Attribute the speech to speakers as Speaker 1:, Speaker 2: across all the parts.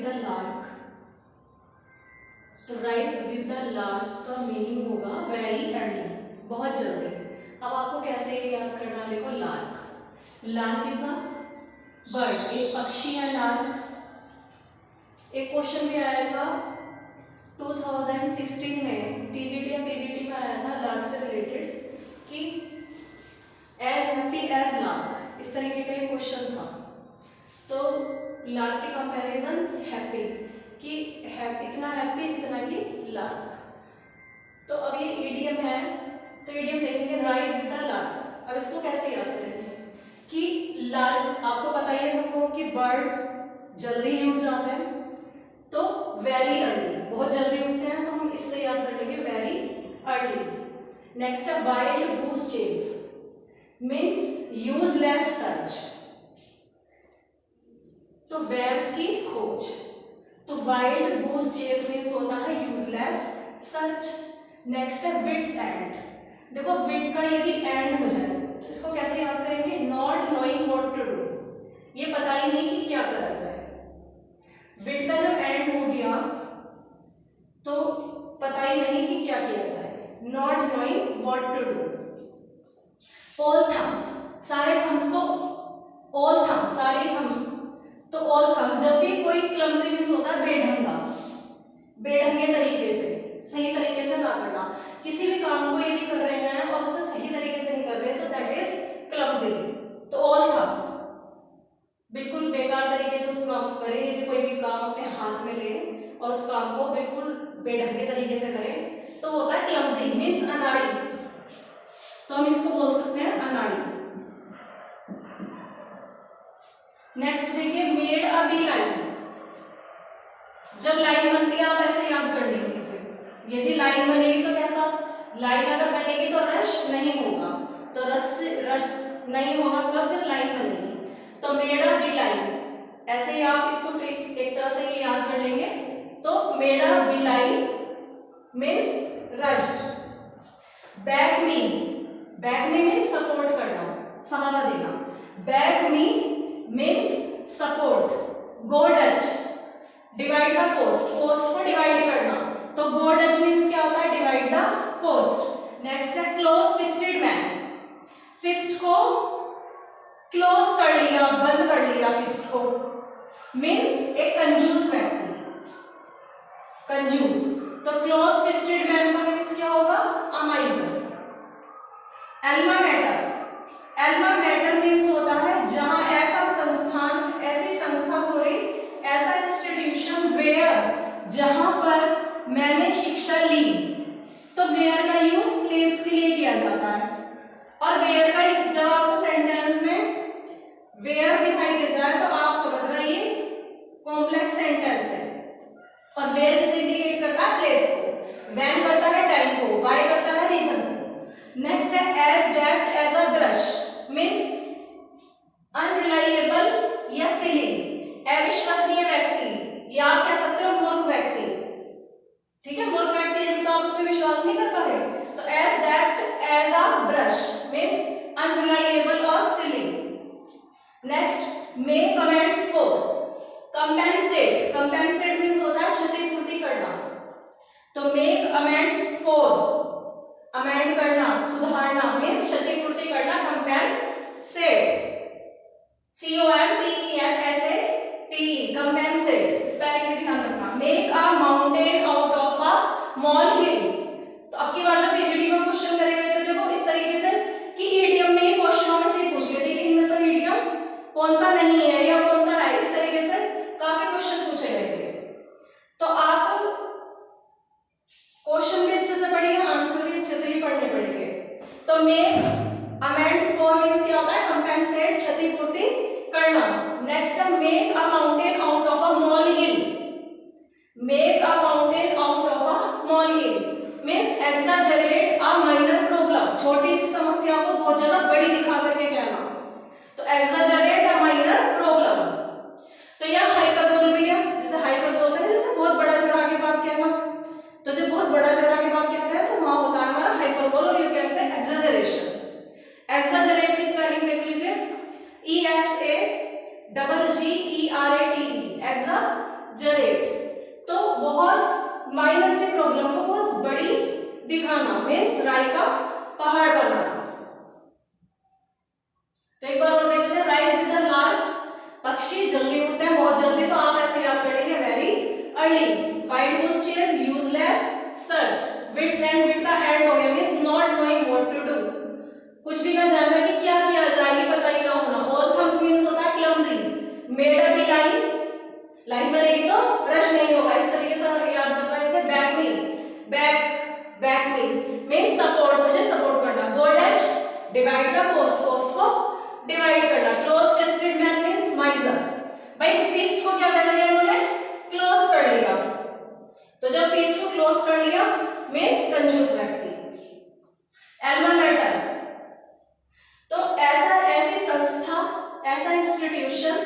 Speaker 1: The lark, तो rise with the lark का meaning होगा वेरी अर्ली, बहुत जल्दी। अब आपको कैसे याद करना, देखो lark, lark is a bird, एक पक्षी है लार्क। एक क्वेश्चन भी आया था 2016 में, टीजीटी या पीजीटी में आया था लार्क से रिलेटेड कि एज हैप्पी एज लार्क, इस तरीके का एक क्वेश्चन था। तो लार्क की कंपैरिजन हैप्पी, कि इतना हैप्पी जितना कि लार्क। तो अब ये ईडीएम है, तो ईडीएम देखेंगे राइज विद द लार्क। अब इसको कैसे याद करेंगे कि लार्क, आपको पता ही है सबको कि बर्ड जल्दी ही उठ जाते हैं, तो वेरी अर्ली, बहुत जल्दी उठते हैं, तो हम इससे याद कर लेंगे वेरी अर्ली। नेक्स्ट है wild goose chase, means useless search, तो व्यर्थ की खोज। तो वाइल्ड गूस चेज मीन्स होता है यूजलेस सर्च। नेक्स्ट है विट्स एंड, देखो विट का यदि एंड हो जाए तो इसको कैसे याद करेंगे, not knowing what to do, ये पता ही नहीं कि क्या करा जाए। विट का जब एंड हो गया तो पता ही नहीं कि क्या किया जाए, not knowing what to do. All thumbs, सारे थम्स को ऑल थम्स, सारे थम्स, तो ऑल थम्स जब भी कोई क्लमजी मीन्स होता है बेढंगा, बेढंगे तरीके से, सही तरीके से ना करना। किसी भी काम को यदि कर रहे हैं और उसे सही तरीके से नहीं कर रहे तो दैट इज क्लमजी। तो ऑल थम्स, बिल्कुल बेकार तरीके से उस काम को करें, यदि कोई भी काम अपने हाथ में ले और उस काम को बिल्कुल बेढंगे तरीके से करें तो होता है क्लमजी, मीन्स अनाड़ी। तो हम इसको बोल सकते हैं अनाड़ी। नेक्स्ट देखिए मेड अ बी लाइन, जब लाइन बनती है आप ऐसे याद कर लेंगे इसे, यदि लाइन बनेगी तो कैसा, लाइन अगर बनेगी तो रश नहीं होगा, तो रश नहीं होगा कब, जब लाइन बनेगी। तो मेड अ बी लाइन, ऐसे ही आप इसको एक तरह से ये याद कर लेंगे। तो made a beeline means rushed. Back me, back me means support करना, सहारा देना। Back me means support. Go Dutch, divide the cost, cost को डिवाइड करना, तो गो डच मीन्स क्या होता है, डिवाइड द कोस्ट। नेक्स्ट है क्लोज फिस्टेड मैन, फिस्ट को क्लोज कर लिया, बंद कर लिया फिस्ट को, मीन्स एक कंजूस व्यक्ति, कंजूस। तो क्लोज फिस्टेड मैन का मीन्स क्या होगा, a miser. Alma mater, alma mater means होता है जहां ऐसा संस्थान, ऐसी संस्था, सॉरी ऐसा इंस्टीट्यूशन वेयर, जहां पर मैंने शिक्षा ली। तो वेयर का यूज प्लेस के लिए किया जाता है, और वेयर का जब आपको सेंटेंस में वेयर दिखाई दे जाए तो आप समझ रहे ये कॉम्प्लेक्स सेंटेंस है। और वेयर किसे इंडिकेट करता है, प्लेस को। व्हेन करता है टाइम को, व्हाई करता है रीजन को। नेक्स्ट है as daft as a brush, means unreliable या सिली, अविश्वसनीय व्यक्ति, या आप कह सकते हो मूर्ख व्यक्ति। ठीक है, मूर्ख व्यक्ति जब तो आप उस पर विश्वास नहीं कर पा रहे, तो as daft as a brush means unreliable और silly. Next make amends for, compensate, compensate means होता है क्षतिपूर्ति करना। तो मेक अमेंड्स फॉर, अमेंड करना, सुधारना मीन्स क्षतिपूर्ति करना, कंपेंसेट, COMPENSATE, कंपेंसेट, स्पेलिंग में ध्यान रखना। Make a mountain out of a molehill, तो अब की बार जब पीजीटी में क्वेश्चन करे गए थे देखो इस तरीके से कि ईडीएम में ही क्वेश्चनों में से ही पूछ गए थे कि इनमें से ईडीएम कौन सा नहीं है या कौन सा है, इस तरीके से काफी क्वेश्चन पूछे गए थे। तो आप क्वेश्चन भी अच्छे से पढ़िए, आंसर भी अच्छे से ही पढ़ने पड़ेंगे। तो मेक अमेंड्स फॉर मींस क्या होता है, कंपेंसेट, क्षतिपूर्ति करना। नेक्स्ट है make a mountain out of a molehill, make a mountain out of a molehill means exaggerate a minor problem, छोटी सी समस्या को बहुत ज्यादा बड़ी दिखा करके कहना। तो एक्सैजरेट अ माइनर प्रॉब्लम, तो यह हाइपरबोल भी है, जैसे हाइपरबोल होता है जैसे बहुत बड़ा चढ़ा के बात कहना, तो जब बहुत बड़ा चढ़ा के बात कहते हैं तो वहां होता है हमारा हाइपरबोल, और यू कैन से एक्सैजरेशन। एक्सैजरेट की स्पेलिंग देख लीजिए, EXAGGERATE, जरेट, तो बहुत माइनर से प्रॉब्लम को बहुत बड़ी दिखाना मीन्स राई का पहाड़ बनाना। तो एक बार और देख लेते हैं, राइज विद द लार्क, पक्षी जल्दी उठते हैं बहुत जल्दी, तो आप ऐसे याद करेंगे very early. Wild goose chase useless search, wits end, wit का एंड हो गया means not knowing what to do, कुछ भी ना जानना कि क्या किया जाए, ये पता ही ना होना। ऑल थम्स मींस होता है clumsy, made a beeline, line बनेगी तो ब्रश नहीं होगा, इस तरीके से याद करना है इसे। Back me, back me means support, मुझे सपोर्ट करना। Go Dutch, divide the cost, cost को डिवाइड करना। Close fisted man means miser, भाई फिस्ट को क्या कर लिया उन्होंने, क्लोज कर लिया, तो जब फिस्ट को क्लोज कर लिया मींस कंजूस व्यक्ति। एल्मा मैटर, तो ऐसी संस्था, ऐसा इंस्टीट्यूशन,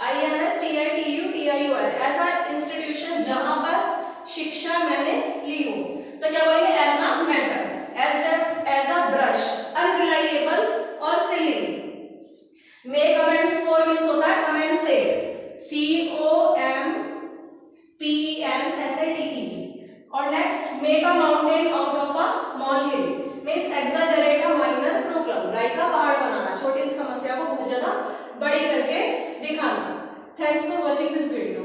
Speaker 1: INSTITUTION, ऐसा इंस्टीट्यूशन जहां पर शिक्षा मैंने ली हो, तो क्या बोलेंगे, alma mater. As a brush, unreliable और silly. Make amends for means होता है कमेंसेट, COMPNSATE। और next, make a mountain out of a molehill means exaggerate a minor problem, राई का पहाड़ बनाना, छोटी सी समस्या को बहुत ज्यादा बड़ी करके दिखाना। Thanks for watching this video.